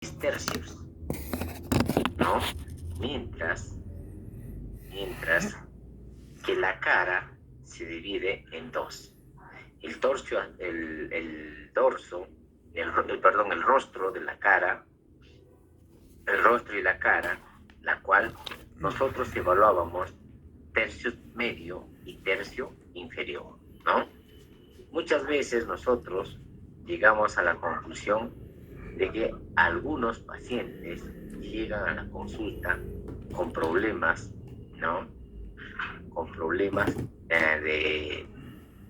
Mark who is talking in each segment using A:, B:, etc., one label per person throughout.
A: tercios, ¿no? Mientras que la cara se divide en dos. El rostro de la cara, el rostro y la cara, la cual nosotros evaluábamos tercio medio y tercio inferior, ¿no? Muchas veces nosotros llegamos a la conclusión de que algunos pacientes llegan a la consulta con problemas, ¿no? Con problemas de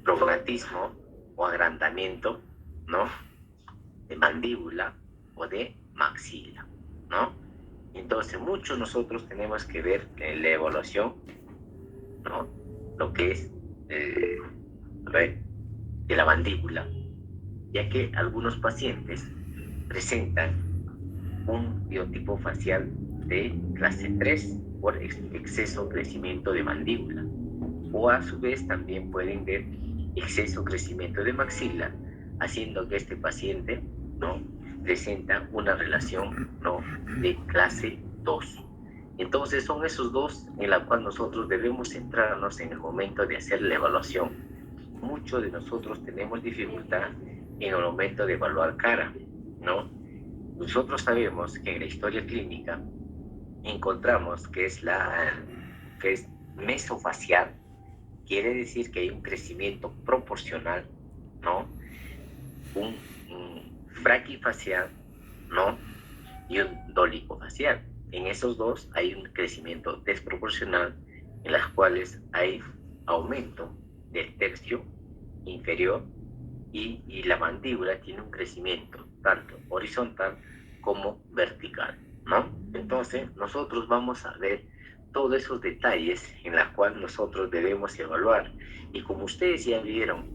A: prognatismo o agrandamiento, ¿no? De mandíbula o de maxila, ¿no? Entonces, muchos nosotros tenemos que ver en la evaluación, ¿no? Lo que es de la mandíbula, ya que algunos pacientes presentan un biotipo facial de clase 3 por exceso crecimiento de mandíbula, o a su vez también pueden ver exceso crecimiento de maxila, haciendo que este paciente, ¿no?, presenta una relación, ¿no?, de clase 2. Entonces son esos dos en la cual nosotros debemos centrarnos en el momento de hacer la evaluación. Muchos de nosotros tenemos dificultad en el momento de evaluar cara, ¿no? Nosotros sabemos que en la historia clínica encontramos que es mesofacial, quiere decir que hay un crecimiento proporcional, ¿no? Un fraquifacial, ¿no? Y un dolicofacial. En esos dos hay un crecimiento desproporcional en las cuales hay aumento del tercio inferior y la mandíbula tiene un crecimiento tanto horizontal como vertical, ¿no? Entonces nosotros vamos a ver todos esos detalles en los cuales nosotros debemos evaluar. Y como ustedes ya vieron,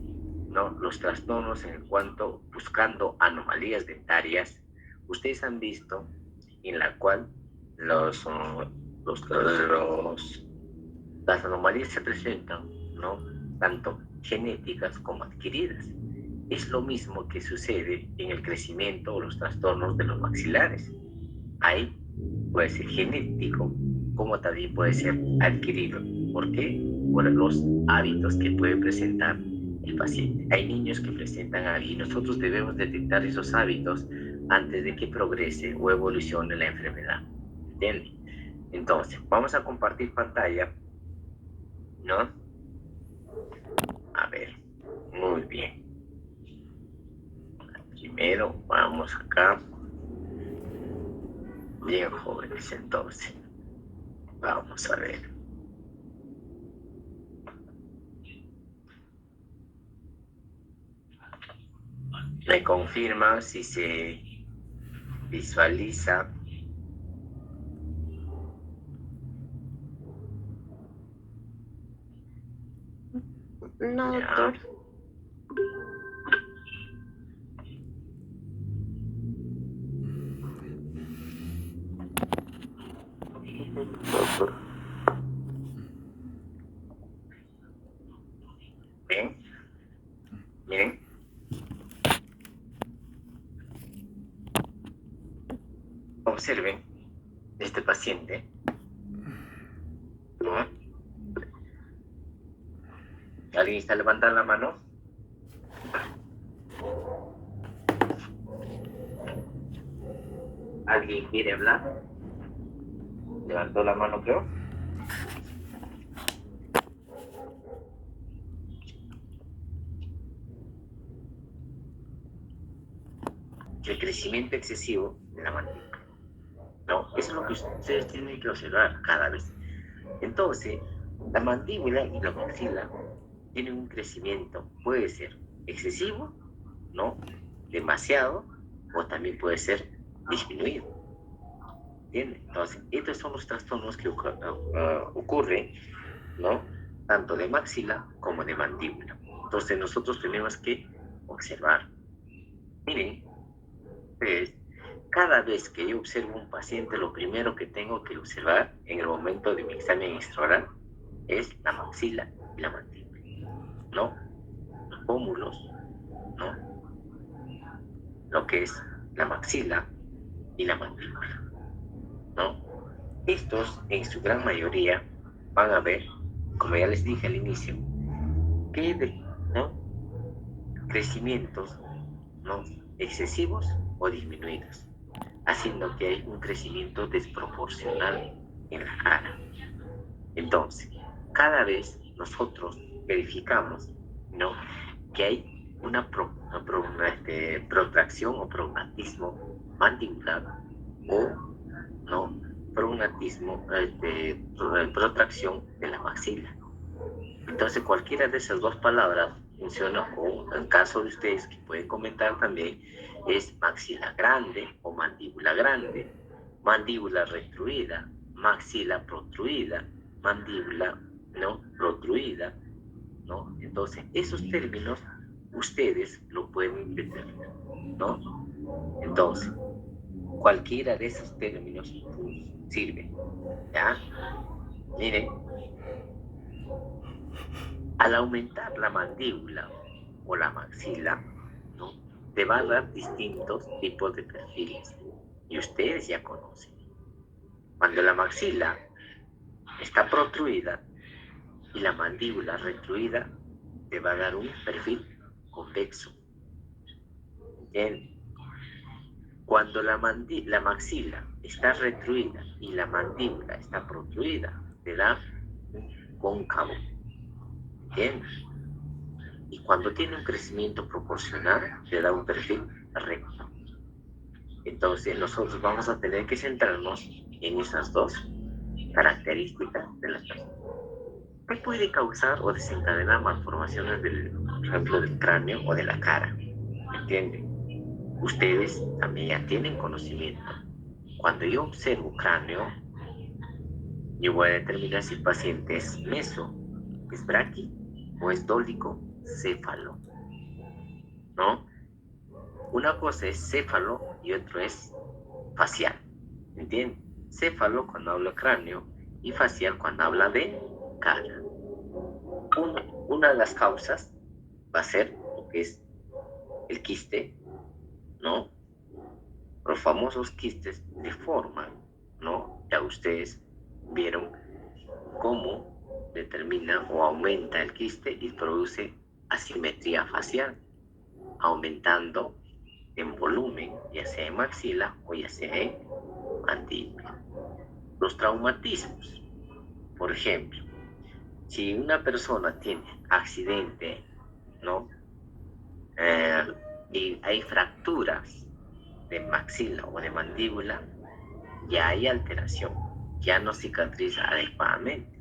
A: ¿no?, los trastornos en cuanto buscando anomalías dentarias, ustedes han visto en la cual las anomalías se presentan, ¿no?, tanto genéticas como adquiridas. Es lo mismo que sucede en el crecimiento o los trastornos de los maxilares. Ahí puede ser genético, como también puede ser adquirido. ¿Por qué? Por los hábitos que puede presentar el paciente. Hay niños que presentan y nosotros debemos detectar esos hábitos antes de que progrese o evolucione la enfermedad. ¿Entienden? Entonces, vamos a compartir pantalla, ¿no? A ver, muy bien. Primero, vamos acá. Bien, jóvenes, entonces. Vamos a ver. Me confirma si se visualiza.
B: No, doctor.
A: Bien, miren. Observen este paciente, ¿no? ¿Alguien está levantando la mano? ¿Alguien quiere hablar? Levantó la mano, creo. El crecimiento excesivo de la mandíbula, ¿no? Eso es lo que ustedes tienen que observar cada vez. Entonces, la mandíbula y la maxila tienen un crecimiento, puede ser excesivo, ¿no?, demasiado, o también puede ser disminuido. ¿Entiendes? Entonces, estos son los trastornos que ocurren, ¿no?, tanto de maxila como de mandíbula. Entonces, nosotros tenemos que observar. Miren, pues, cada vez que yo observo un paciente, lo primero que tengo que observar en el momento de mi examen extraoral es la maxila y la mandíbula, ¿no? Los pómulos, ¿no? Lo que es la maxila, y la mandíbula, ¿no? Estos, en su gran mayoría, van a ver, como ya les dije al inicio, ¿no? Crecimientos, ¿no? Excesivos o disminuidos, haciendo que hay un crecimiento desproporcional en la cara. Entonces, cada vez nosotros verificamos, ¿no? Que hay una protracción o prognatismo mandibular o no prognatismo, protracción de la maxila. Entonces, cualquiera de esas dos palabras funciona, o en caso de ustedes que pueden comentar también, es maxila grande o mandíbula retruida, maxila protruida, mandíbula no protruida, ¿no? Entonces, esos términos ustedes lo pueden determinar, ¿no? Entonces, cualquiera de esos términos sirve, ¿ya? Miren, al aumentar la mandíbula o la maxila, ¿no? Te va a dar distintos tipos de perfiles y ustedes ya conocen. Cuando la maxila está protruida y la mandíbula retruida, te va a dar un perfil convexo. ¿Entienden? Cuando la maxila está retruida y la mandíbula está protruida, te da un cóncavo. ¿Entienden? Y cuando tiene un crecimiento proporcional, te da un perfil recto. Entonces, nosotros vamos a tener que centrarnos en esas dos características de las personas. ¿Qué puede causar o desencadenar malformaciones, por ejemplo, del cráneo o de la cara? ¿Entienden? Ustedes también ya tienen conocimiento. Cuando yo observo cráneo, yo voy a determinar si el paciente es meso, es braqui o es dólico céfalo, ¿no? Una cosa es céfalo y otro es facial, ¿entienden? Céfalo cuando habla cráneo y facial cuando habla de cara. Una de las causas va a ser lo que es el quiste, ¿no? Los famosos quistes deforman, ¿no? Ya ustedes vieron cómo determina o aumenta el quiste y produce asimetría facial, aumentando en volumen, ya sea en maxila o ya sea en mandíbula. Los traumatismos, por ejemplo, si una persona tiene accidente, ¿no? Y hay fracturas de maxila o de mandíbula, ya hay alteración, ya no cicatriza adecuadamente,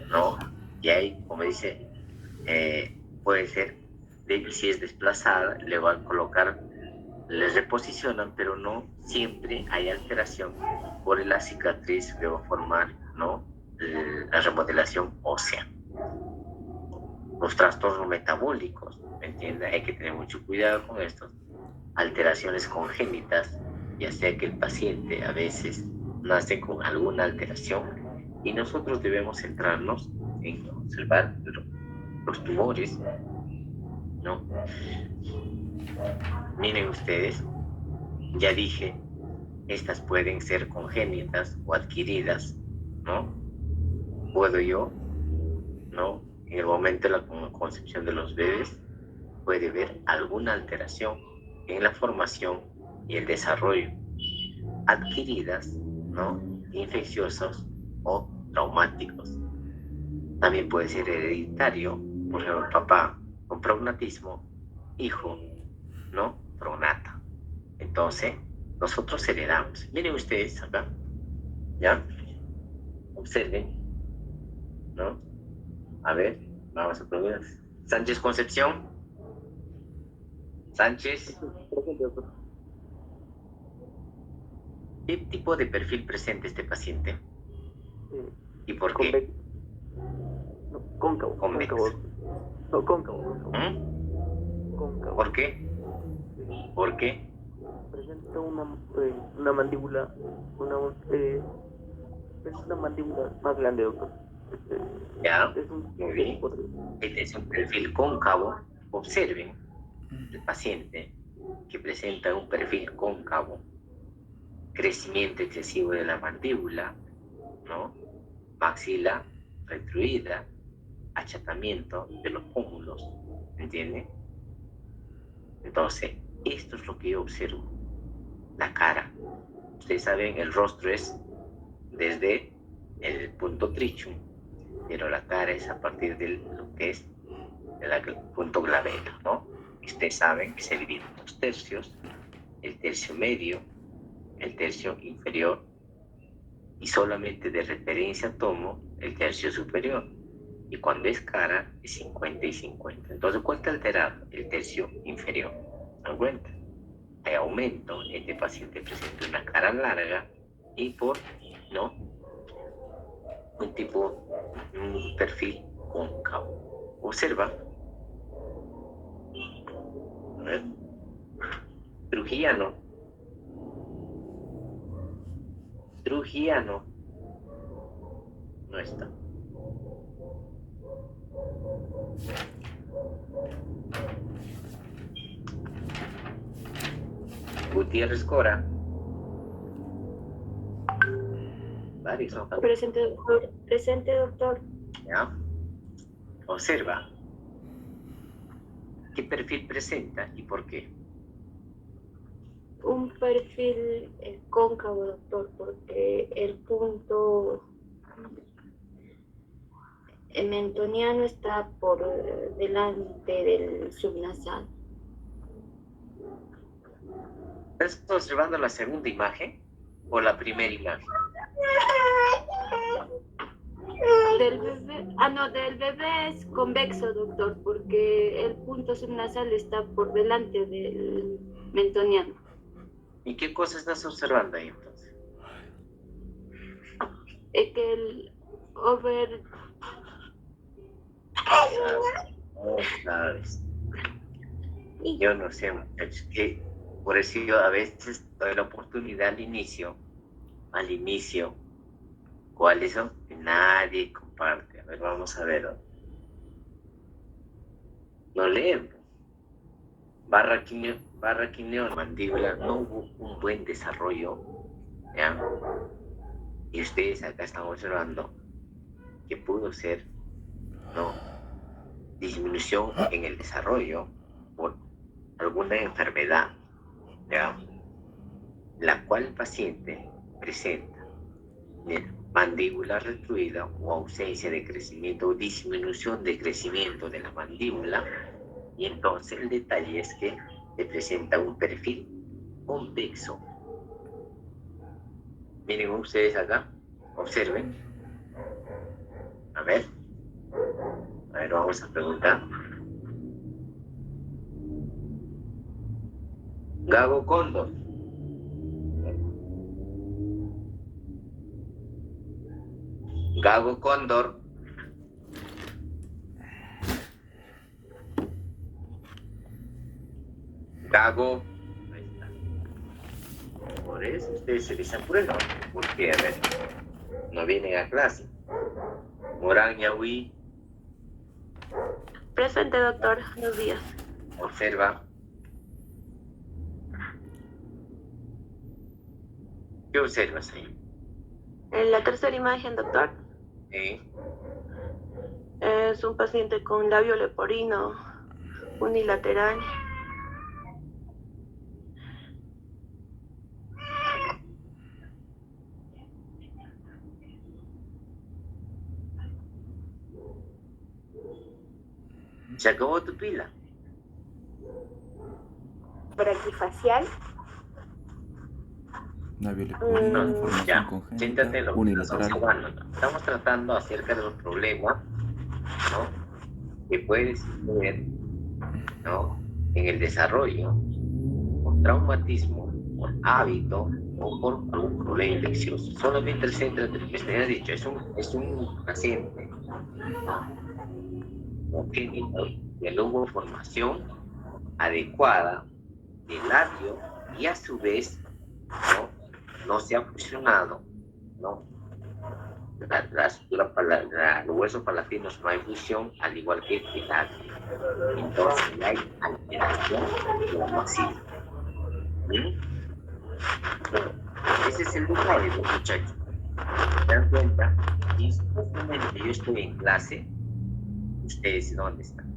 A: ¿no? Ya hay, como dice, puede ser, si es desplazada, le van a colocar, les reposicionan, pero no siempre hay alteración por la cicatriz que va a formar, ¿no? La remodelación ósea. Los trastornos metabólicos, ¿me entiendes? Hay que tener mucho cuidado con estos. Alteraciones congénitas, ya sea que el paciente a veces nace con alguna alteración y nosotros debemos centrarnos en observar los tumores, ¿no? Miren ustedes, ya dije, estas pueden ser congénitas o adquiridas, ¿no? Puedo yo, ¿no? En el momento de la concepción de los bebés, puede haber alguna alteración en la formación y el desarrollo, adquiridas, ¿no? Infecciosos o traumáticos. También puede ser hereditario, por ejemplo, papá con prognatismo, hijo, ¿no? Prognato. Entonces, nosotros heredamos. Miren ustedes acá, ¿ya? Observen, ¿no? A ver, vamos a probar. Sánchez Concepción. Sánchez. ¿Qué tipo de perfil presenta este paciente? ¿Y por qué?
C: No, cóncavo.
A: Convexo.
C: No, cóncavo.
A: Cóncavo. ¿Por qué? ¿Por qué?
C: Presenta una mandíbula, es una mandíbula más grande, doctor.
A: Ya,
C: es un,
A: muy bien. Este es un perfil cóncavo. Observen el paciente que presenta un perfil cóncavo, crecimiento excesivo de la mandíbula, ¿no? Maxila retruida, achatamiento de los pómulos, ¿entiende? Entonces, esto es lo que yo observo. La cara. Ustedes saben, el rostro es desde el punto trichum, pero la cara es a partir de lo que es el punto glabelo, ¿no? Ustedes saben que se divide en 2 tercios, el tercio medio, el tercio inferior, y solamente de referencia tomo el tercio superior. Y cuando es cara, es 50 y 50. Entonces, ¿cuál está alterado? El tercio inferior. ¿Se dan cuenta? Hay aumento. Este paciente presenta una cara larga y ¿no? Un perfil cóncavo. Observa. A ver. Trujillano. No está. Gutiérrez Cora. Varios, ¿no?
B: Presente, doctor. Presente, doctor.
A: ¿Ya? Observa. ¿Qué perfil presenta y por qué?
B: Un perfil cóncavo, doctor, porque el punto mentoniano está por delante del subnasal.
A: ¿Estás observando la segunda imagen o la primera imagen?
B: Del bebé es convexo, doctor, porque el punto subnasal está por delante del mentoniano.
A: ¿Y qué cosa estás observando ahí entonces?
B: Es que el over...
A: No sabes. Yo no sé, muchachos, que por eso yo a veces doy la oportunidad al inicio, ¿cuáles son? Que nadie comparte. A ver, vamos a ver. No leemos. Barra quineo, mandíbula, no hubo un buen desarrollo, ¿ya? Y ustedes acá están observando que pudo ser, ¿no? Disminución en el desarrollo por alguna enfermedad, ¿ya? La cual el paciente presenta mandíbula retruida o ausencia de crecimiento o disminución de crecimiento de la mandíbula. Y entonces el detalle es que se presenta un perfil convexo. Miren ustedes acá, observen. A ver, vamos a preguntar. Gago Cóndor. Gago Cóndor. Gago. Ahí está. Por eso ustedes se desaprueban. Porque, a ver, no vienen a clase. Morán Yahui.
B: Presente, doctor. Buenos días.
A: Observa. ¿Qué observas ahí?
B: En la tercera imagen, doctor, es un paciente con labio leporino unilateral.
A: ¿Se acabó tu pila?
B: Braquifacial.
D: Labio leporino, formación
A: Ya,
D: congénita,
A: siéntate lo que
D: unilateral.
A: estamos tratando acerca de los problemas, ¿no? Que puede suceder, ¿no? En el desarrollo, por traumatismo, por hábito o por algún problema infeccioso. Solamente el centro de lo que te ha dicho es un paciente, congénito, que no hubo formación adecuada del labio y a su vez, no se ha fusionado, ¿no? Los huesos palatinos no hay fusión, al igual que el labio. Entonces hay alteración de la maxila. Ese es el detalle, muchachos. ¿Se dan cuenta? Y supuestamente yo estoy en clase, ¿ustedes dónde están?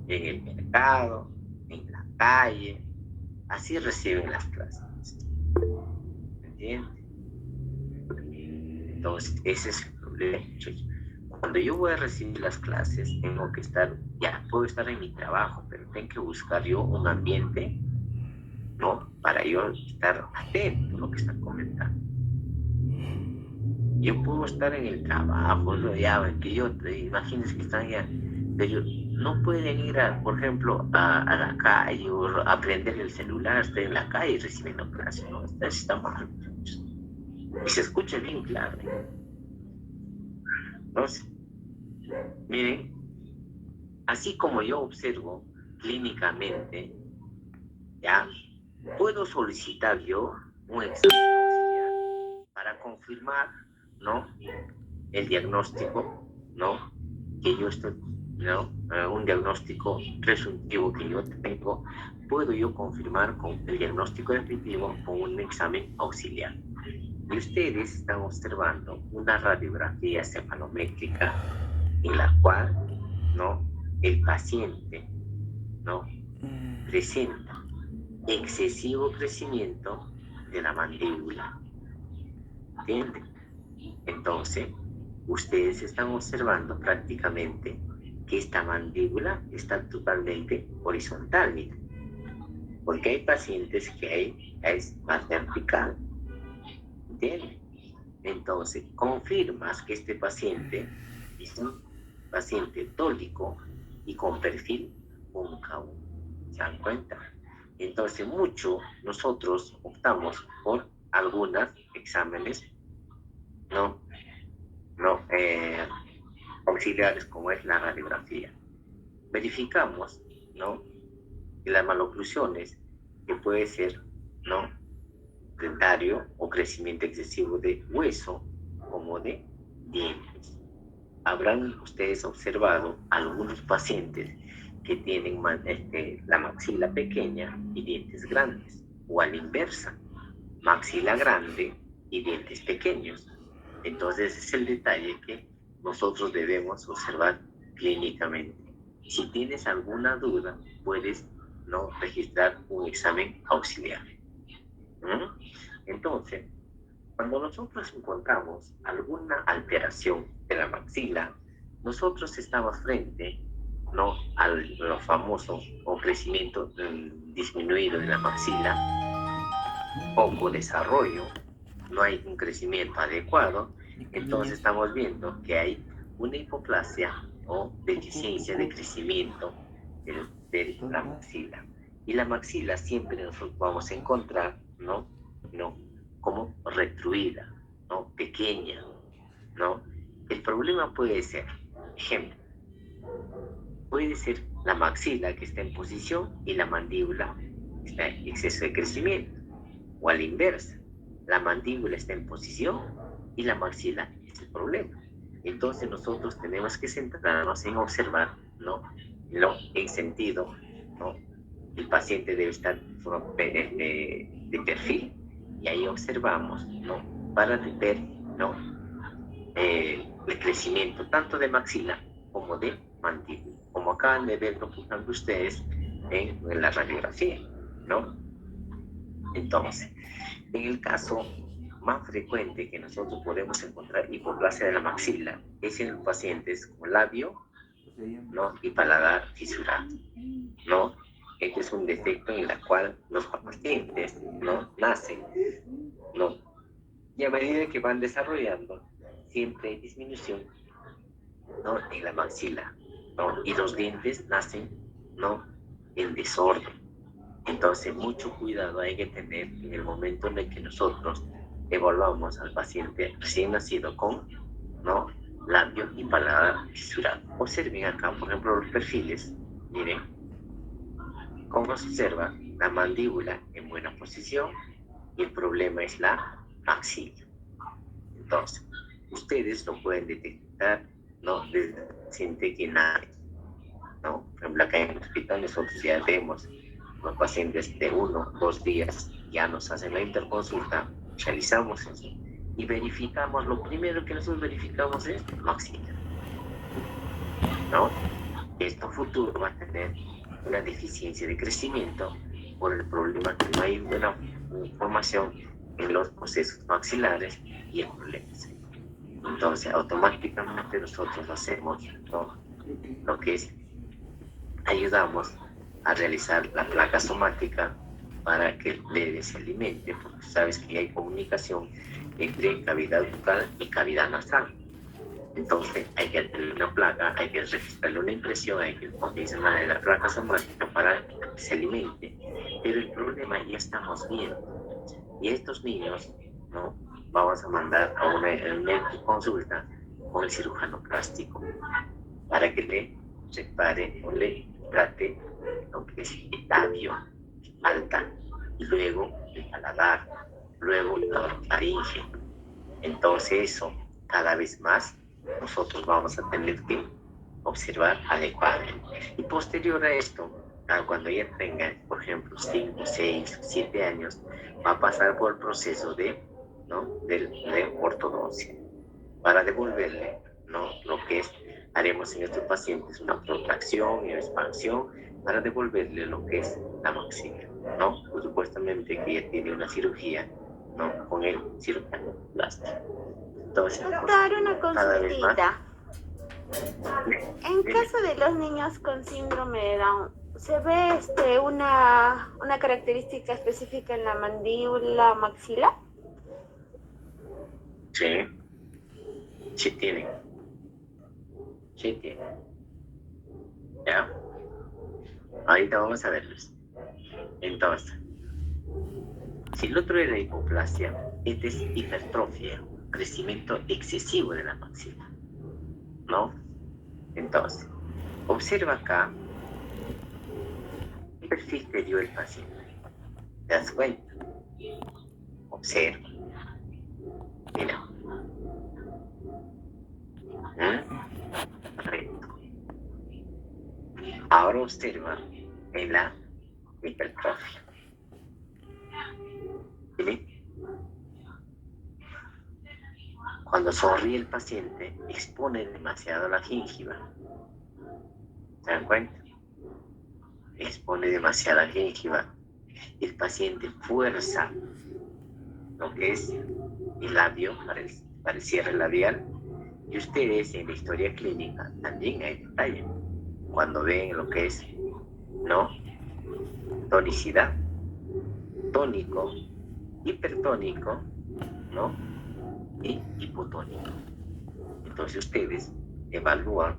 A: En el mercado, en la calle, así reciben las clases. ¿Entienden? Entonces, ese es el problema, muchachos. Cuando yo voy a recibir las clases, tengo que estar, ya, puedo estar en mi trabajo, pero tengo que buscar yo un ambiente, ¿no? Para yo estar atento a lo que están comentando. Yo puedo estar en el trabajo, ¿no? Ya, que yo, imagínense que están ya, pero no pueden ir, por ejemplo, a la calle o a prender el celular, estar en la calle recibiendo clases, ¿no? Está mal, muchachos. Y se escucha bien claro. Entonces, miren, así como yo observo clínicamente, ya puedo solicitar yo un examen auxiliar para confirmar, ¿no? El diagnóstico, ¿no? Que yo estoy, ¿no? Un diagnóstico presuntivo que yo tengo, puedo yo confirmar con el diagnóstico definitivo con un examen auxiliar. Y ustedes están observando una radiografía cefalométrica en la cual, ¿no? El paciente, ¿no? Presenta excesivo crecimiento de la mandíbula. ¿Entienden? Entonces, ustedes están observando prácticamente que esta mandíbula está totalmente horizontal, miren. Porque hay pacientes que es más vertical. ¿Entienden? Entonces, confirmas que este paciente es un paciente tólico y con perfil cóncavo. ¿Se dan cuenta? Entonces, nosotros optamos por algunos exámenes auxiliares, como es la radiografía. Verificamos, ¿no? Las maloclusiones, que puede ser, ¿no? Dentario o crecimiento excesivo de hueso, como de dientes. Habrán ustedes observado algunos pacientes que tienen la maxila pequeña y dientes grandes, o a la inversa, maxila grande y dientes pequeños. Entonces ese es el detalle que nosotros debemos observar clínicamente. Si tienes alguna duda, puedes, ¿no?, registrar un examen auxiliar. Entonces, cuando nosotros encontramos alguna alteración de la maxila, nosotros estamos frente, ¿no?, a lo famoso o crecimiento disminuido de la maxila, poco desarrollo, no hay un crecimiento adecuado. Entonces estamos viendo que hay una hipoplasia o deficiencia de crecimiento de la maxila. Y la maxila siempre nosotros vamos a encontrar, ¿no? Como retruida, ¿no? Pequeña, ¿no? El problema puede ser, ejemplo, puede ser la maxila que está en posición y la mandíbula está en exceso de crecimiento, o a la inversa, la mandíbula está en posición y la maxila es el problema. Entonces nosotros tenemos que centrarnos en observar, ¿no?, en sentido, ¿no?, el paciente debe estar de perfil, y ahí observamos, ¿no?, para ver, ¿no?, el crecimiento tanto de maxila como de mandíbula, como acaban de ver profundamente ustedes en la radiografía, ¿no? Entonces, en el caso más frecuente que nosotros podemos encontrar hipoplasia de la maxila es en los pacientes con labio, ¿no?, y paladar fisurado, ¿no? Este es un defecto en el cual los pacientes, ¿no?, nacen, ¿no?, y a medida que van desarrollando, siempre hay disminución, ¿no?, en la maxila, ¿no?, y los dientes nacen, ¿no?, en desorden. Entonces, mucho cuidado hay que tener en el momento en el que nosotros evaluamos al paciente recién nacido con, ¿no?, labio y paladar fisurado. Observen acá, por ejemplo, los perfiles. Miren cómo se observa la mandíbula en buena posición y el problema es la maxila. Entonces, ustedes lo pueden detectar, ¿no?, desde el paciente que nace, ¿no? Por ejemplo, acá en el hospital nosotros ya vemos los pacientes de 1 o 2 días, ya nos hacen la interconsulta realizamos eso y verificamos, lo primero que nosotros verificamos es maxila, ¿no? Esto a futuro va a tener una deficiencia de crecimiento por el problema que no hay buena formación en los procesos maxilares y el problema. Entonces, automáticamente nosotros hacemos, ¿no?, lo que es, ayudamos a realizar la placa somática para que el bebé se alimente, porque sabes que hay comunicación entre cavidad bucal y cavidad nasal. Entonces hay que tener una placa, hay que registrarle una impresión, hay que ponerse en la placa somática para que se alimente. Pero el problema ya estamos viendo. Y estos niños, ¿no?, vamos a mandar a una consulta con el cirujano plástico para que le repare o le trate lo que es el labio, alta, y luego el paladar, luego la faringe. Entonces eso, cada vez más, nosotros vamos a tener que observar adecuadamente. Y posterior a esto, cuando ella tenga, por ejemplo, 5, 6, 7 años, va a pasar por el proceso de ortodoncia, para devolverle, ¿no?, lo que es, haremos en estos pacientes una protracción y una expansión para devolverle lo que es la maxila, ¿no? Pues supuestamente que ella tiene una cirugía, ¿no?, con el cirujano plástico. Entonces,
E: Doctor, una
A: cada vez más.
E: consultita. En caso de los niños con síndrome de Down, ¿se ve una característica específica en la mandíbula maxila?
A: Sí, sí tienen. Sí tienen. ¿Ya? Ahorita vamos a verlos. Entonces, si el otro era hipoplasia, este es hipertrofia, crecimiento excesivo de la maxila, ¿no? Entonces, observa acá el perfil que dio el paciente. ¿Te das cuenta? Observa. Mira. Recto. Ahora observa en la hipertrofia. ¿Sí? Cuando sonríe el paciente, expone demasiado la gingiva. ¿Se dan cuenta? Expone demasiada gingiva. El paciente fuerza lo que es el labio para el cierre labial. Y ustedes en la historia clínica también hay detalle. Cuando ven lo que es, ¿no?, tonicidad, tónico, hipertónico, ¿no?, y hipotónico. Entonces ustedes evalúan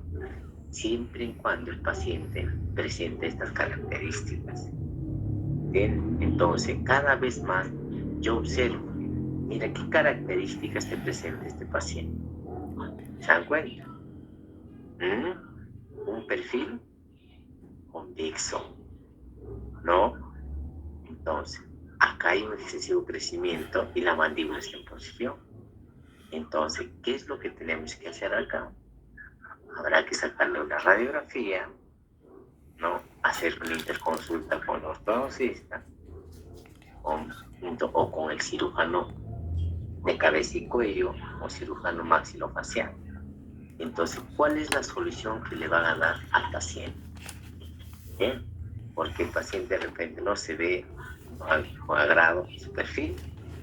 A: siempre y cuando el paciente presente estas características. Bien, entonces cada vez más yo observo, mira qué características te presenta este paciente. ¿Se dan cuenta? Un perfil convexo, ¿no? Entonces, acá hay un excesivo crecimiento y la mandíbula está en posición. Entonces, ¿qué es lo que tenemos que hacer acá? Habrá que sacarle una radiografía, ¿no?, hacer una interconsulta con el ortodoncista o con el cirujano de cabeza y cuello o cirujano maxilofacial. Entonces, ¿cuál es la solución que le van a dar al paciente? ¿Bien? Porque el paciente de repente no se ve con agrado su perfil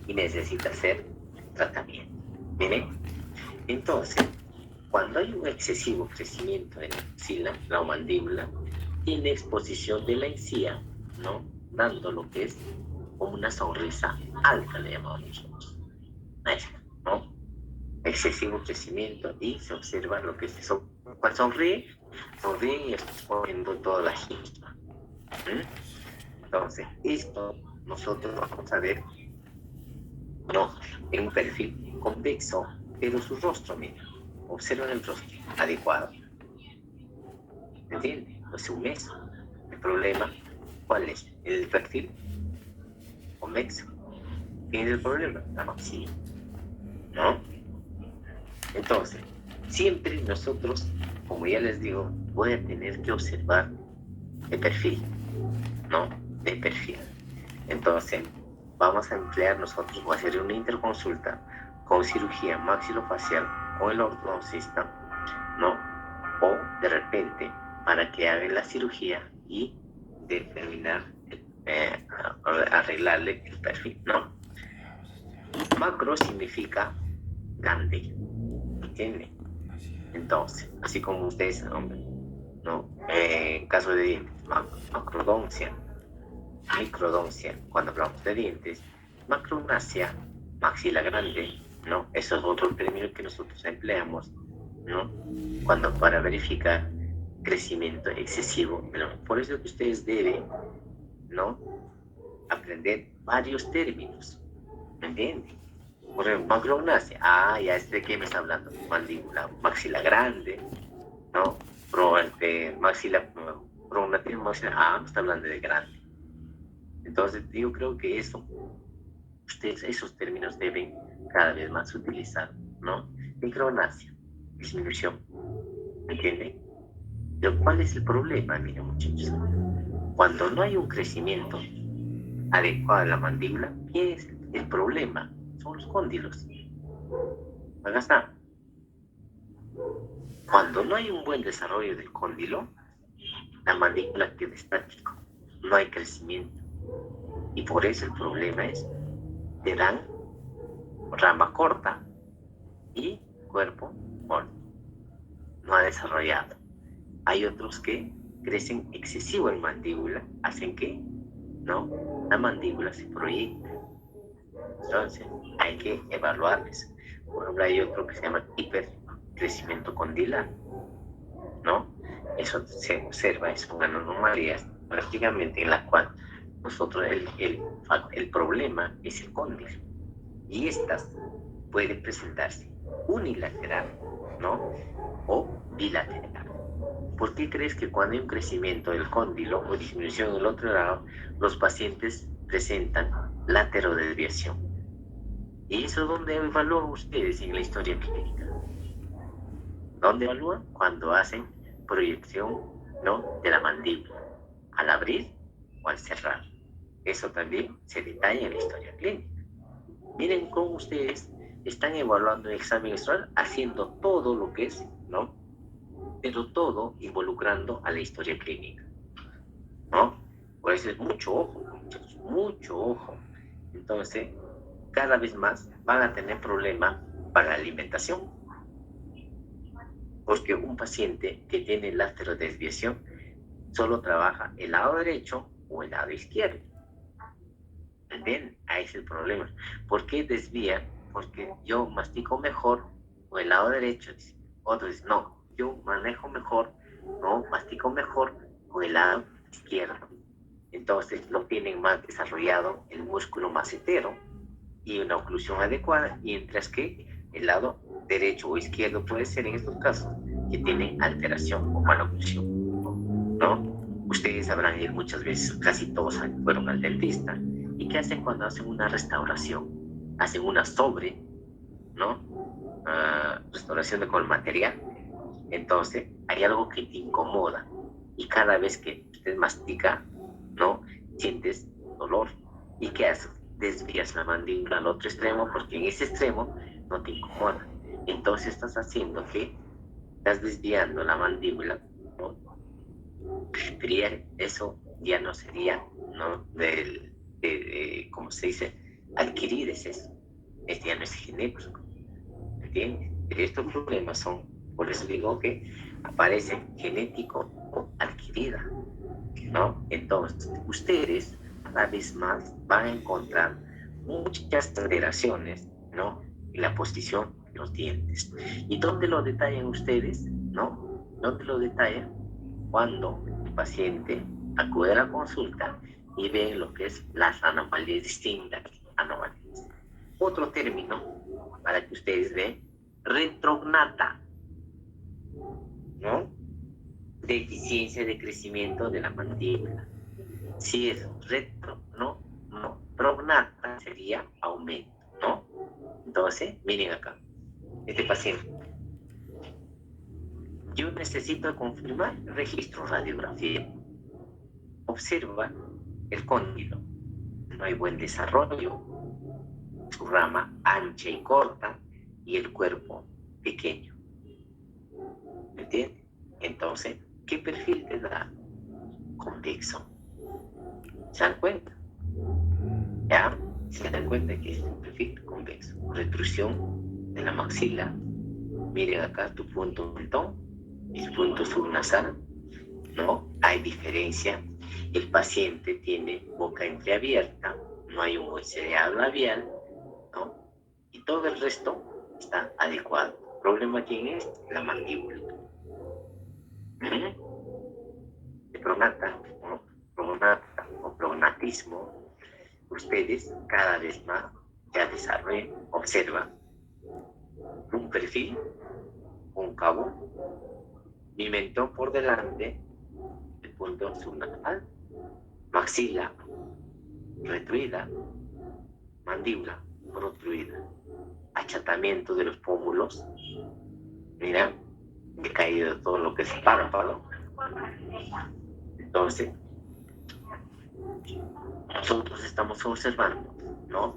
A: y necesita hacer tratamiento. ¿Bien? Entonces, cuando hay un excesivo crecimiento de la maxila, la mandíbula, tiene exposición de la encía, ¿no?, dando lo que es como una sonrisa alta, le llamamos nosotros, ¿no? Excesivo crecimiento y se observa lo que es eso. Cuando sonríe y exponiendo toda la gingiva. Entonces, esto nosotros vamos a ver, ¿no?, en un perfil convexo, pero su rostro, mira, observan el rostro adecuado. ¿Entiendes? Pues un mes. El problema, ¿cuál es? El perfil convexo. ¿Quién es el problema? La maxila, ¿no? Entonces, siempre nosotros, como ya les digo, voy a tener que observar el perfil, ¿no? El perfil. Entonces, vamos a emplear nosotros, o hacer una interconsulta con cirugía maxilofacial con el ortodoncista, ¿no? O de repente, para que haga la cirugía y determinar, arreglarle el perfil, ¿no? Macro significa grande, ¿entiende? Entonces, así como ustedes, hombre, ¿no? En caso de dientes, macrodoncia, microdoncia, cuando hablamos de dientes, macrognasia, maxila grande, ¿no? Eso es otro término que nosotros empleamos, ¿no? Cuando para verificar crecimiento excesivo. Pero por eso que ustedes deben, ¿no? Aprender varios términos, ¿me entienden? Por ejemplo, macrognasia, ya sé de qué me está hablando. Mandíbula, maxila grande, ¿no? Maxila prognativa, maxila, me está hablando de grande. Entonces, yo creo que eso, ustedes esos términos deben cada vez más utilizar, ¿no? Micrognasia, disminución, ¿entienden? Pero ¿cuál es el problema, miren, muchachos? Cuando no hay un crecimiento adecuado a la mandíbula, ¿qué es el problema? Son los cóndilos. Acá está. Cuando no hay un buen desarrollo del cóndilo, la mandíbula queda estática, no hay crecimiento. Y por eso el problema es, te dan rama corta y cuerpo corto, no ha desarrollado. Hay otros que crecen excesivo en mandíbula, hacen que, ¿no? La mandíbula se proyecta. Entonces, hay que evaluarles. Por ejemplo, hay otro que se llama hipercrecimiento condilar, ¿no? Eso se observa, es una anomalía prácticamente en la cual nosotros el problema es el cóndilo. Y estas pueden presentarse unilateral, ¿no? O bilateral. ¿Por qué crees que cuando hay un crecimiento del cóndilo o disminución del otro lado, los pacientes presentan laterodesviación? ¿Y eso dónde evalúan ustedes en la historia clínica? ¿Dónde evalúan? Cuando hacen proyección, ¿no? De la mandíbula, al abrir o al cerrar. Eso también se detalla en la historia clínica. Miren cómo ustedes están evaluando el examen visual, haciendo todo lo que es, ¿no? Pero todo involucrando a la historia clínica, ¿no? Por eso es mucho ojo, muchachos, mucho ojo. Entonces, cada vez más van a tener problemas para la alimentación. Porque un paciente que tiene laterodesviación solo trabaja el lado derecho o el lado izquierdo. ¿Entienden? Ahí es el problema. ¿Por qué desvía? Porque yo mastico mejor con el lado derecho. Otros dicen, no, yo manejo mejor, no, mastico mejor con el lado izquierdo. Entonces no tienen más desarrollado el músculo macetero y una oclusión adecuada, mientras que el lado derecho o izquierdo puede ser en estos casos que tienen alteración o maloclusión, ¿no? Ustedes habrán ido muchas veces, casi todos fueron al dentista. ¿Y qué hacen cuando hacen una restauración? Hacen una ¿no? Restauración con el material. Entonces, hay algo que te incomoda. Y cada vez que usted mastica, ¿no? Sientes dolor. ¿Y qué haces? Desvías la mandíbula al otro extremo, porque en ese extremo no te incomoda. Entonces, estás haciendo que estás desviando la mandíbula, ¿no? Pero eso ya no sería, ¿no? ¿Cómo se dice? Adquirir es eso. Este ya no es genético, ¿entiendes? Pero estos problemas son, por eso digo que aparece genético o adquirida, ¿no? Entonces, ustedes cada vez más van a encontrar muchas alteraciones, ¿no? En la posición de los dientes. ¿Y dónde lo detallan ustedes? ¿No? ¿Dónde lo detallan? Cuando el paciente acude a la consulta y ven lo que es las anomalías distintas. Anomalías. Otro término para que ustedes vean, retrognata, ¿no? Deficiencia de crecimiento de la mandíbula. Si es prognata sería aumento, ¿no? Entonces, miren acá, este paciente. Yo necesito confirmar registro radiografía. Observa el cóndilo, no hay buen desarrollo, su rama ancha y corta y el cuerpo pequeño. ¿Me entiendes? Entonces, ¿qué perfil te da convexo? ¿Se dan cuenta? ¿Ya? Se dan cuenta que es un perfil convexo. Retrusión de la maxila. Miren acá tu punto mentón, el punto subnasal, ¿no? Hay diferencia. El paciente tiene boca entreabierta, no hay un hueseado labial, ¿no? Y todo el resto está adecuado. ¿El problema quién es? La mandíbula. De pronata o prognatismo, ustedes cada vez más ya desarrollan, observan un perfil cóncavo, mi mentón por delante, el punto subnasal, maxila retruida, mandíbula protruida, achatamiento de los pómulos, mira, he caído todo lo que es párpado. Entonces, nosotros estamos observando, ¿no?,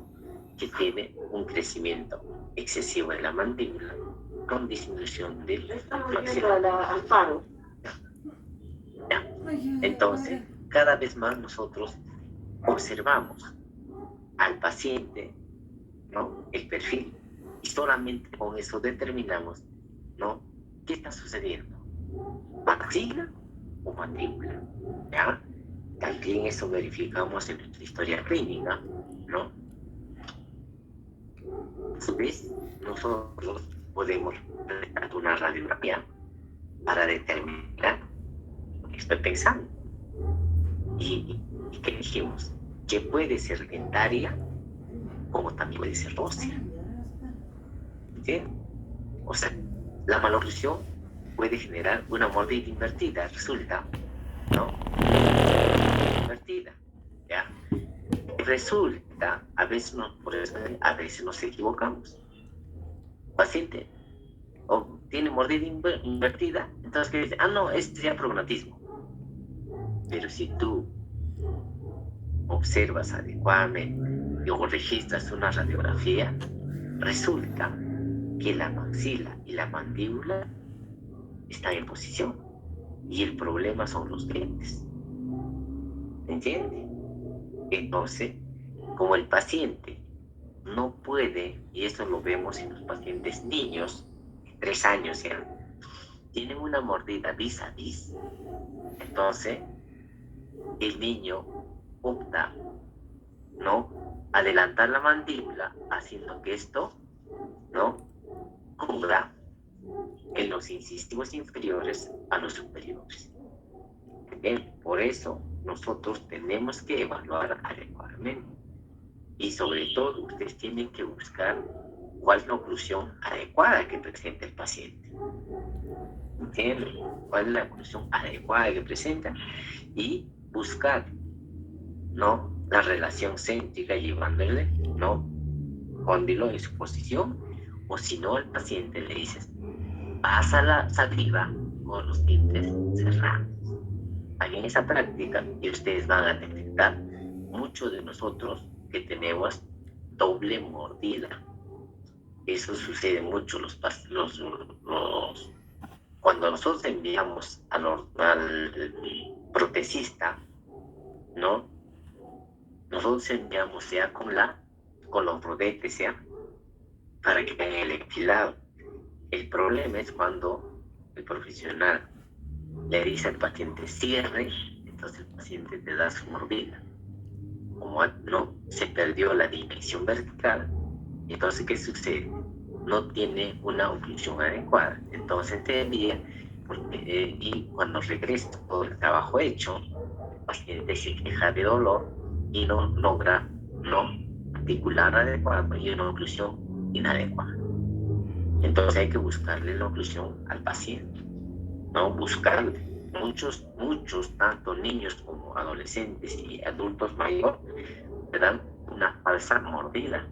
A: que tiene un crecimiento excesivo de la mandíbula con disminución del maxilar. Ya. Entonces, cada vez más nosotros observamos al paciente, ¿no?, el perfil, y solamente con eso determinamos, ¿no?, qué está sucediendo, maxila o mandíbula, ¿ya? También eso verificamos en nuestra historia clínica, ¿no? A su vez, nosotros podemos realizar una radiografía para determinar lo que estoy pensando. ¿Y qué dijimos? Que puede ser dentaria como también puede ser ósea. ¿Entiendes? O sea, la maloclusión puede generar una mordida invertida, resulta, ¿no? Invertida, ¿ya? Resulta, a veces a veces nos equivocamos. Paciente tiene mordida invertida, entonces que dice, no, este es ya prognatismo. Pero si tú observas adecuadamente o registras una radiografía, resulta que la maxila y la mandíbula están en posición y el problema son los dientes. ¿Entiendes? Entonces, como el paciente no puede, y esto lo vemos en los pacientes niños, 3 años ya, tienen una mordida vis a vis, entonces el niño opta, ¿no?, adelantar la mandíbula, haciendo que esto, ¿no?, cubra en los incisivos inferiores a los superiores. Bien, por eso nosotros tenemos que evaluar adecuadamente. Y sobre todo, ustedes tienen que buscar cuál es la oclusión adecuada que presenta el paciente. ¿Entienden? ¿Cuál es la oclusión adecuada que presenta? Y buscar, ¿no?, la relación céntrica llevándole, ¿no?, cóndilo en su posición, o si no, al paciente le dices, pasa la saliva con los dientes cerrados. Hagan esa práctica y ustedes van a detectar muchos de nosotros que tenemos doble mordida. Eso sucede mucho cuando nosotros enviamos al protesista, ¿no? Nosotros enviamos ya con los rodetes, ¿ya?, para que hagan el enfilado. El problema es cuando el profesional le dice al paciente cierre, entonces el paciente te da su mordida. Como no se perdió la dimensión vertical, entonces ¿qué sucede? No tiene una oclusión adecuada. Entonces te envía, y cuando regresa todo el trabajo hecho, el paciente se queja de dolor y no logra articular adecuado y una oclusión inadecuada. Entonces hay que buscarle la oclusión al paciente, ¿no? Buscarle. Muchos, tanto niños como adolescentes y adultos mayores, le dan una falsa mordida.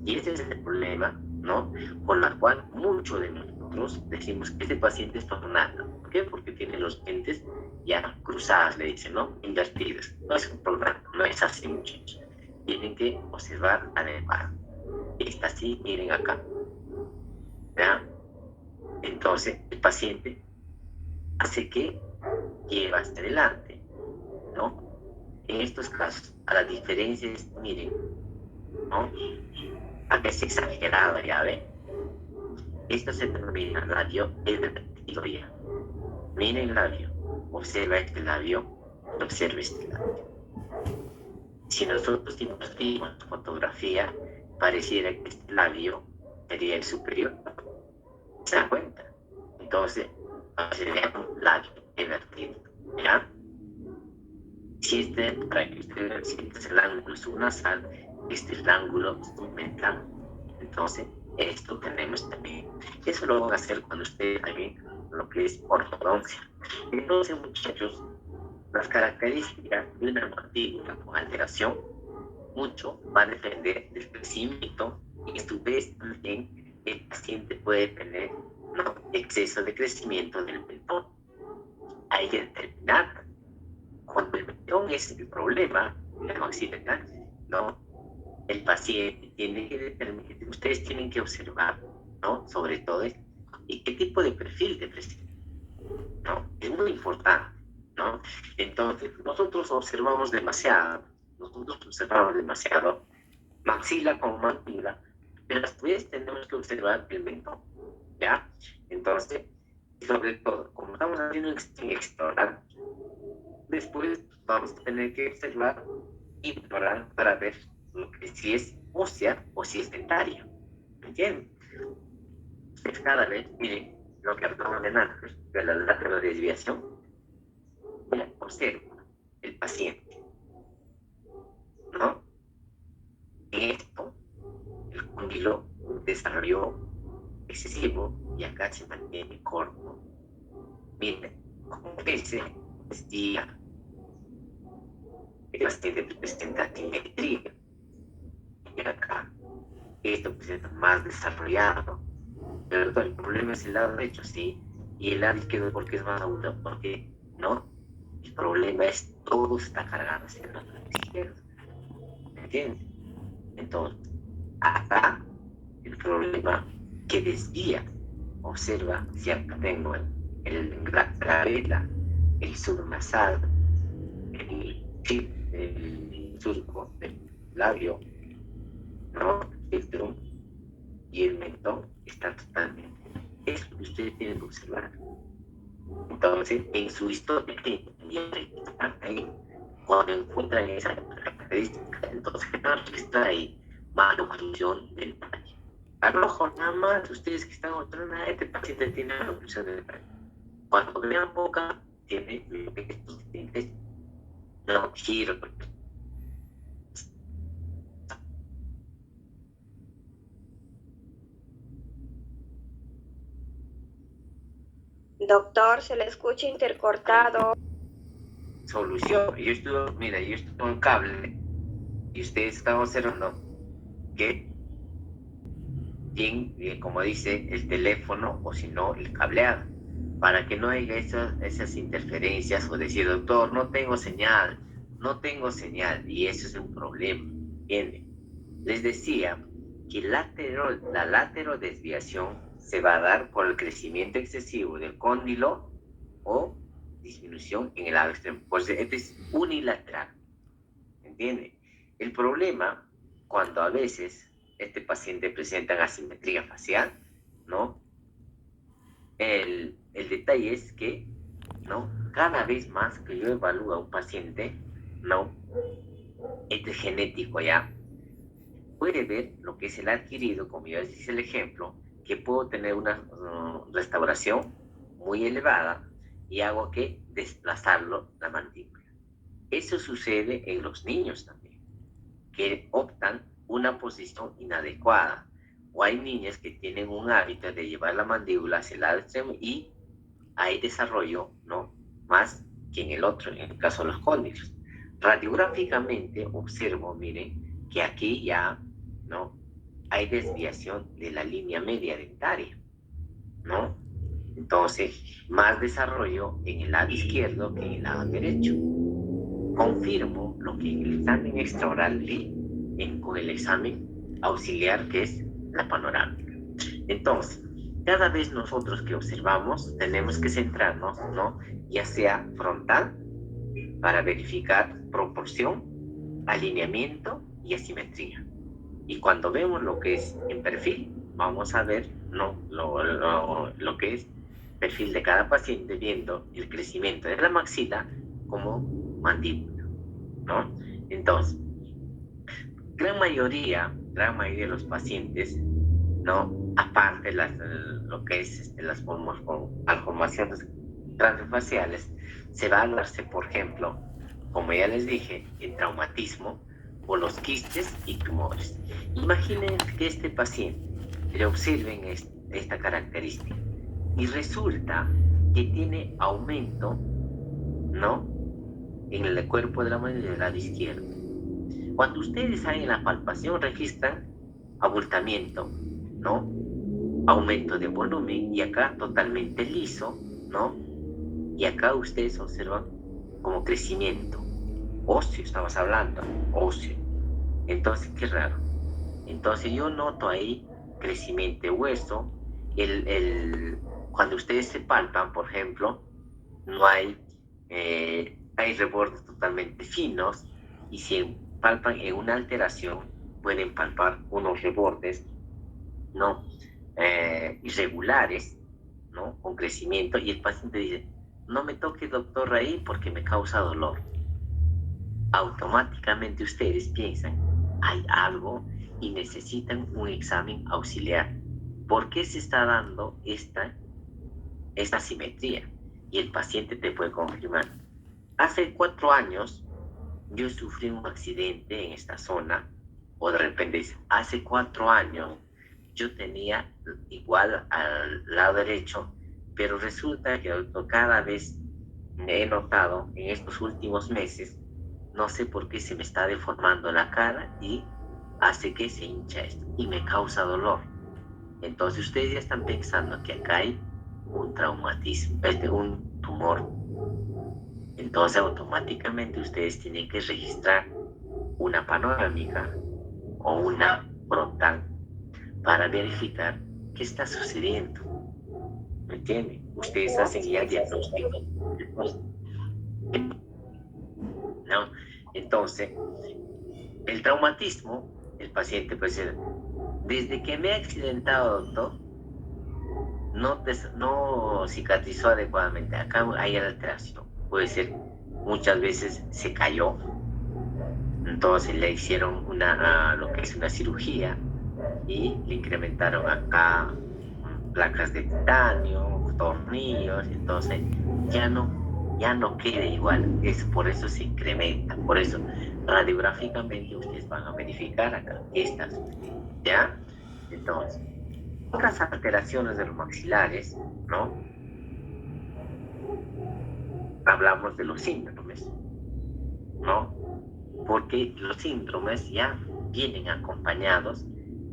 A: Y ese es el problema, ¿no?, con la cual muchos de nosotros decimos que este paciente es prognato. ¿Por qué? Porque tiene los dientes ya cruzadas, le dicen, ¿no?, invertidos. No es un prognato, no es así, muchachos. tienen que observar adecuado. Esta sí, miren acá. ¿Ya? Entonces, el paciente hace que lleva hacia adelante, ¿no? En estos casos, a las diferencias, miren, ¿no? A veces exagerado, ya ven. Esto se denomina labio invertido ya. Miren el labio, observa este labio, observa este labio. Si nosotros impartimos fotografía, pareciera que este labio sería el superior. ¿Se dan cuenta? Entonces, sería un labio invertido, ¿ya? Si para que ustedes sientan el ángulo subnasal, este es el ángulo submental. Entonces, esto tenemos también. Eso lo van a hacer cuando ustedes también lo que es ortodoncia. Entonces, muchachos, las características de una mandíbula con alteración mucho va a depender del crecimiento y a su vez también el paciente puede tener, ¿no?, exceso de crecimiento del mentón. Hay que determinar cuando el mentón es el problema, la maxila, ¿no? El paciente tiene que determinar, ustedes tienen que observar, ¿no?, sobre todo y qué tipo de perfil de paciente, ¿no? Es muy importante, ¿no? Entonces, nosotros observamos demasiado maxila con mandíbula, pero a su vez tenemos que observar el mentón, ¿ya? Entonces, sobre todo, como estamos haciendo un explorar, después vamos a tener que observar y explorar para ver lo que si es ósea o si es dentaria, ¿entienden? Es cada vez, miren, lo que hablamos de antes, de la laterodesviación, observa el paciente, ¿no? En esto, el cóndilo desarrolló excesivo y acá se mantiene corto. Miren, como ese día, el paciente presenta simetría. Y acá, esto presenta más desarrollado. Pero el problema es el lado derecho, sí. Y el lado izquierdo, porque es más agudo, porque no. El problema es todo está cargado hacia el lado izquierdo. ¿Me entiendes? Entonces, acá el problema que desvía, observa si acá tengo la trabela, el subnasal, el surco del labio, ¿no? Y el mentón está totalmente. Es lo que ustedes tienen que observar. Entonces, en su historia ahí, cuando encuentran esa característica, entonces está ahí mala oclusión del paño. A lo mejor nada más ustedes que están observando a este paciente tiene mala oclusión del paño. Cuando vean boca, tiene estos dientes, no giro.
E: Doctor, se le escucha intercortado.
A: Solución. Yo estuve con un cable y ustedes están observando que bien, como dice, el teléfono o si no, el cableado, para que no haya esas interferencias o decir, doctor, no tengo señal, y eso es un problema, ¿entienden? Les decía que la laterodesviación se va a dar por el crecimiento excesivo del cóndilo o disminución en el lado extremo. Pues esto es unilateral, ¿entiende? El problema, cuando a veces este paciente presenta asimetría facial, ¿no? El detalle es que, ¿no?, cada vez más que yo evalúo a un paciente, ¿no?, este genético ya, puede ver lo que es el adquirido, como ya les hice el ejemplo, que puedo tener una restauración muy elevada y hago que desplazarlo la mandíbula. Eso sucede en los niños también, que optan una posición inadecuada, o hay niñas que tienen un hábito de llevar la mandíbula hacia el lado extremo y hay desarrollo, ¿no?, más que en el otro, en el caso de los cóndilos. Radiográficamente observo, miren, que aquí ya, ¿no?, hay desviación de la línea media dentaria, ¿no? Entonces, más desarrollo en el lado izquierdo que en el lado derecho. Confirmo lo que en el examen extraoral vi, con el examen auxiliar que es la panorámica. Entonces, cada vez nosotros que observamos tenemos que centrarnos, ¿no? Ya sea frontal para verificar proporción, alineamiento y asimetría. Y cuando vemos lo que es en perfil, vamos a ver, ¿no? lo que es perfil de cada paciente, viendo el crecimiento de la maxila como mandíbula, ¿no? Entonces, gran mayoría de los pacientes, ¿no? Aparte lo que es las malformaciones craneofaciales, se va a darse, por ejemplo, como ya les dije, el traumatismo o los quistes y tumores. Imaginen que este paciente le observen esta característica y resulta que tiene aumento, ¿no? En el cuerpo de la mano del lado izquierdo. Cuando ustedes en la palpación registran abultamiento, ¿no? Aumento de volumen y acá totalmente liso, ¿no? Y acá ustedes observan como crecimiento óseo, estamos hablando, óseo. Entonces, qué raro. Entonces yo noto ahí crecimiento de hueso. Cuando ustedes se palpan, por ejemplo, no hay rebordes totalmente finos, y si palpan en una alteración, pueden palpar unos rebordes, ¿no? Irregulares, ¿no? Con crecimiento, y el paciente dice, no me toque, doctor, ahí porque me causa dolor. Automáticamente ustedes piensan, hay algo y necesitan un examen auxiliar. ¿Por qué se está dando esta asimetría? Y el paciente te puede confirmar. Hace 4 años yo sufrí un accidente en esta zona, o de repente dice, hace 4 años yo tenía igual al lado derecho, pero resulta que cada vez me he notado en estos últimos meses, no sé por qué se me está deformando la cara y hace que se hincha esto y me causa dolor. Entonces ustedes ya están pensando que acá hay un traumatismo, un tumor. Entonces automáticamente ustedes tienen que registrar una panorámica o una frontal para verificar qué está sucediendo. ¿Me entienden? Ustedes hacen ya el diagnóstico. ¿No? Entonces, el traumatismo, el paciente puede ser, desde que me he accidentado, doctor, no cicatrizó adecuadamente. Acá hay alteración. Puede ser, muchas veces se cayó, entonces le hicieron lo que es una cirugía y le incrementaron acá placas de titanio, tornillos, entonces ya no queda igual. Por eso se incrementa. Por eso radiográficamente ustedes van a verificar acá estas, ¿ya? Entonces, otras alteraciones de los maxilares, ¿no? Hablamos de los síndromes, ¿no? Porque los síndromes ya vienen acompañados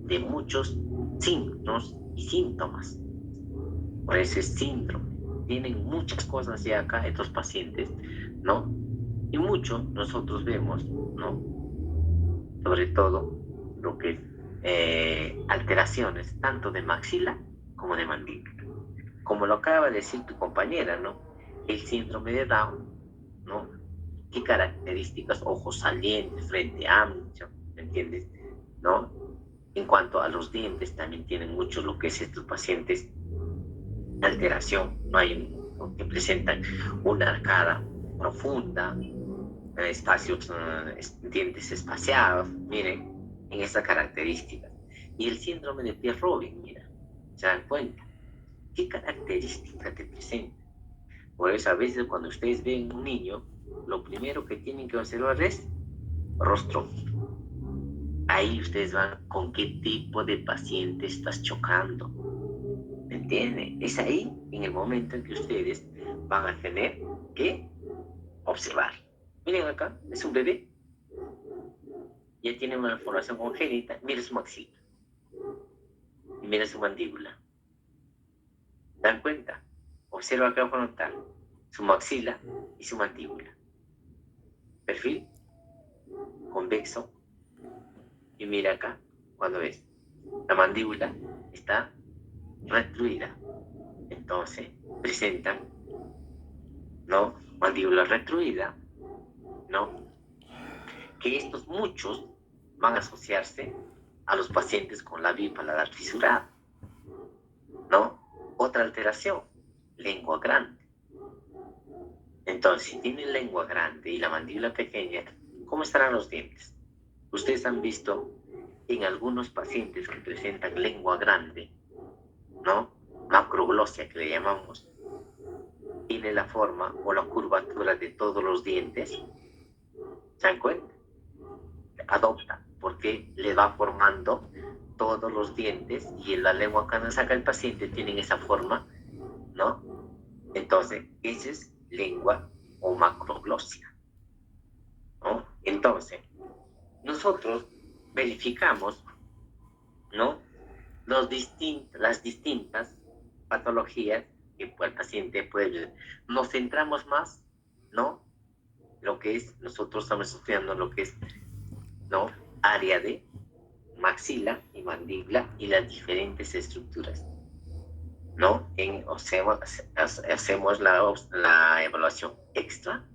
A: de muchos signos y síntomas. Por eso es síndrome. Tienen muchas cosas ya acá estos pacientes, ¿no? Y mucho nosotros vemos, ¿no? Sobre todo lo que es alteraciones tanto de maxila como de mandíbula. Como lo acaba de decir tu compañera, ¿no? El síndrome de Down, ¿no? ¿Qué características? Ojos salientes, frente ancho, ¿me entiendes? ¿No? En cuanto a los dientes, también tienen mucho lo que es estos pacientes alteración, no hay que presentan una arcada profunda, espacios, dientes espaciados, miren, en esta característica. Y el síndrome de Pierre-Robin, mira, se dan cuenta, ¿qué característica te presenta? Por eso a veces cuando ustedes ven un niño, lo primero que tienen que observar es rostro. Ahí ustedes van con qué tipo de paciente estás chocando. ¿Me entienden? Es ahí, en el momento en que ustedes van a tener que observar. Miren acá, es un bebé. Ya tiene una malformación congénita. Mira su maxila. Y mira su mandíbula. ¿Dan cuenta? Observa acá frontal, su maxila y su mandíbula. Perfil convexo, Y mira acá, cuando ves, la mandíbula está retruida. Entonces, presentan, ¿no? Mandíbula retruida, ¿no? Que estos muchos van a asociarse a los pacientes con labio y paladar fisurado, ¿no? Otra alteración, lengua grande. Entonces, si tienen lengua grande y la mandíbula pequeña, ¿cómo estarán los dientes? Ustedes han visto en algunos pacientes que presentan lengua grande, ¿no? Macroglosia, que le llamamos, tiene la forma o la curvatura de todos los dientes. ¿Se dan cuenta? Adopta, porque le va formando todos los dientes y en la lengua cuando saca el paciente tienen esa forma, ¿no? Entonces, esa es lengua o macroglosia, ¿no? Entonces, nosotros verificamos, ¿no? Las distintas patologías que el paciente puede. Nos centramos más, ¿no? Lo que es, nosotros estamos estudiando lo que es, ¿no? Área de maxila y mandíbula y las diferentes estructuras, ¿no? Hacemos la evaluación extra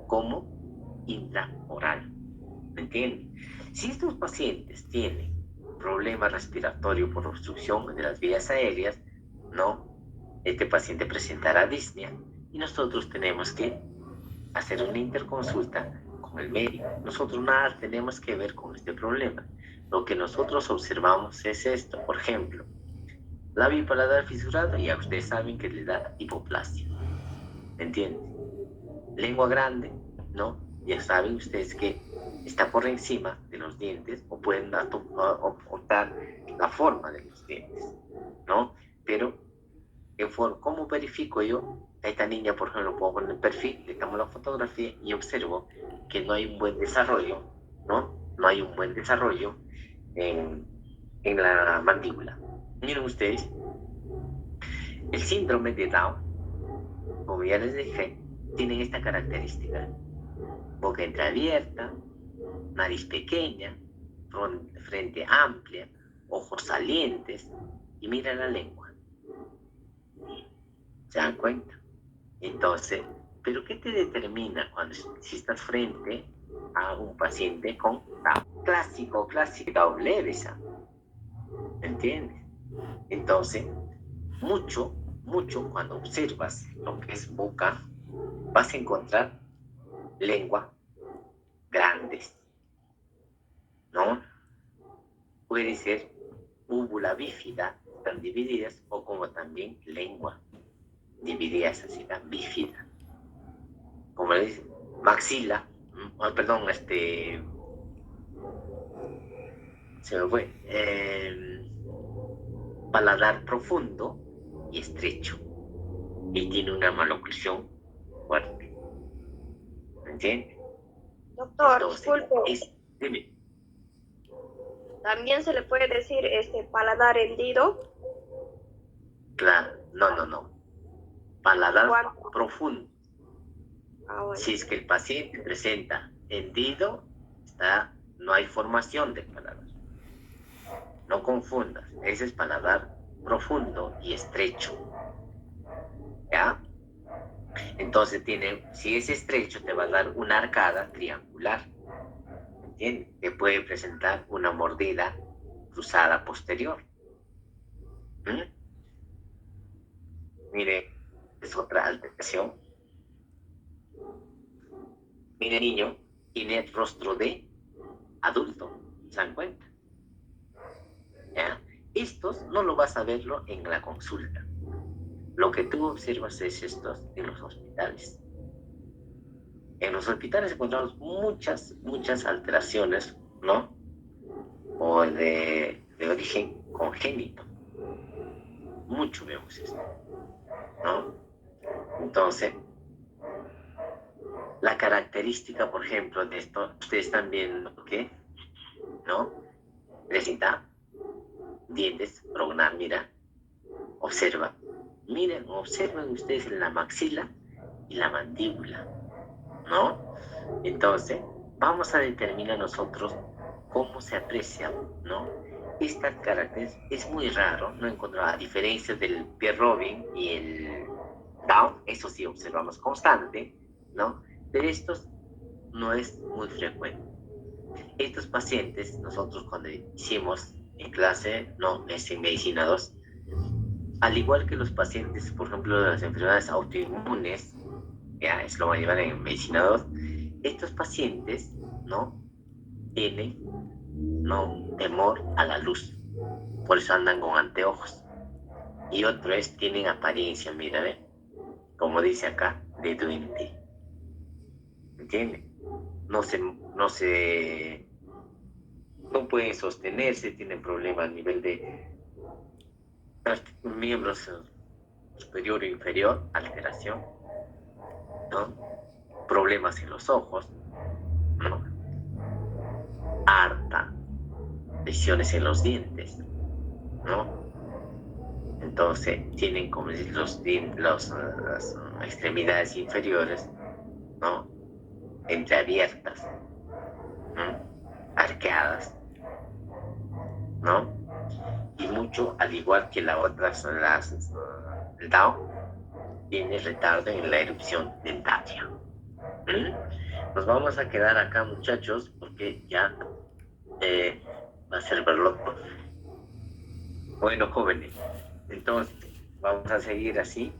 A: como intraoral, ¿me entienden? Si estos pacientes tienen problema respiratorio por obstrucción de las vías aéreas, ¿no? Este paciente presentará disnea y nosotros tenemos que hacer una interconsulta con el médico. Nosotros nada tenemos que ver con este problema. Lo que nosotros observamos es esto. Por ejemplo, labio y paladar fisurado, ya ustedes saben que le da hipoplasia. ¿Me entienden? Lengua grande, ¿no? Ya saben ustedes que está por encima de los dientes o pueden adoptar la forma de los dientes, ¿no? Pero, ¿cómo verifico yo? A esta niña, por ejemplo, pongo en el perfil, le tomo la fotografía y observo que no hay un buen desarrollo, ¿no? No hay un buen desarrollo en la mandíbula. Miren ustedes, el síndrome de Down, como ya les dije, tienen esta característica: boca entreabierta, nariz pequeña, frente amplia, ojos salientes, y mira la lengua. ¿Se dan cuenta? Entonces, ¿pero qué te determina si estás frente a un paciente con Down? Clásico, Down leve, ¿entiendes? Entonces, mucho, cuando observas lo que es boca, vas a encontrar lengua grandes, ¿no? Puede ser úvula bífida, están divididas, o como también lengua divididas así, tan bífida. Como le dicen, maxila, perdón, se me fue, paladar profundo y estrecho, y tiene una maloclusión fuerte. ¿Me entiendes?
E: Doctor,
A: Entonces,
E: disculpe.
A: Dime.
E: También se le puede decir paladar hendido.
A: Claro, no. Paladar
E: ¿Cuánto?
A: profundo.
E: Bueno.
A: Si es que el paciente presenta hendido, no hay formación del paladar. No confundas, ese es paladar profundo y estrecho. ¿Ya? Entonces si es estrecho, te va a dar una arcada triangular. ¿Entiendes? Te puede presentar una mordida cruzada posterior. Mire, es otra alteración. Mire, niño, tiene el rostro de adulto. ¿Se dan cuenta? ¿Ya? Estos no lo vas a verlo en la consulta. Lo que tú observas es estos en los hospitales. En los hospitales encontramos muchas alteraciones, ¿no? O de origen congénito. Mucho vemos esto, ¿no? Entonces, la característica, por ejemplo, de esto, ustedes están viendo que, ¿no? Presenta dientes, prognar, mira, observa. Miren, observen ustedes la maxila y la mandíbula, ¿no? Entonces, vamos a determinar nosotros cómo se aprecia, ¿no? Esta carácter es muy raro, no encontrado, a diferencia del Pierre Robin y el Down, eso sí observamos constante, ¿no? Pero estos no es muy frecuente. Estos pacientes, nosotros cuando hicimos en clase, no, es en Medicina 2, al igual que los pacientes, por ejemplo, de las enfermedades autoinmunes, ya, es lo van a llevar en Medicina 2, estos pacientes, ¿no? Tienen, ¿no? Temor a la luz, por eso andan con anteojos. Y otro es, tienen apariencia, mira, ¿ve? Como dice acá, de duende. ¿Entiendes? No pueden sostenerse, tienen problemas a nivel de miembros superior e inferior, alteración, ¿no? Problemas en los ojos, ¿no? Harta, lesiones en los dientes, ¿no? Entonces tienen como decir las extremidades inferiores, ¿no? Entreabiertas, ¿no? Arqueadas, ¿no? Y mucho, al igual que las otras, el Down, tiene retardo en la erupción dentaria. Nos vamos a quedar acá, muchachos, porque ya va a ser verlo. Bueno, jóvenes, entonces vamos a seguir así.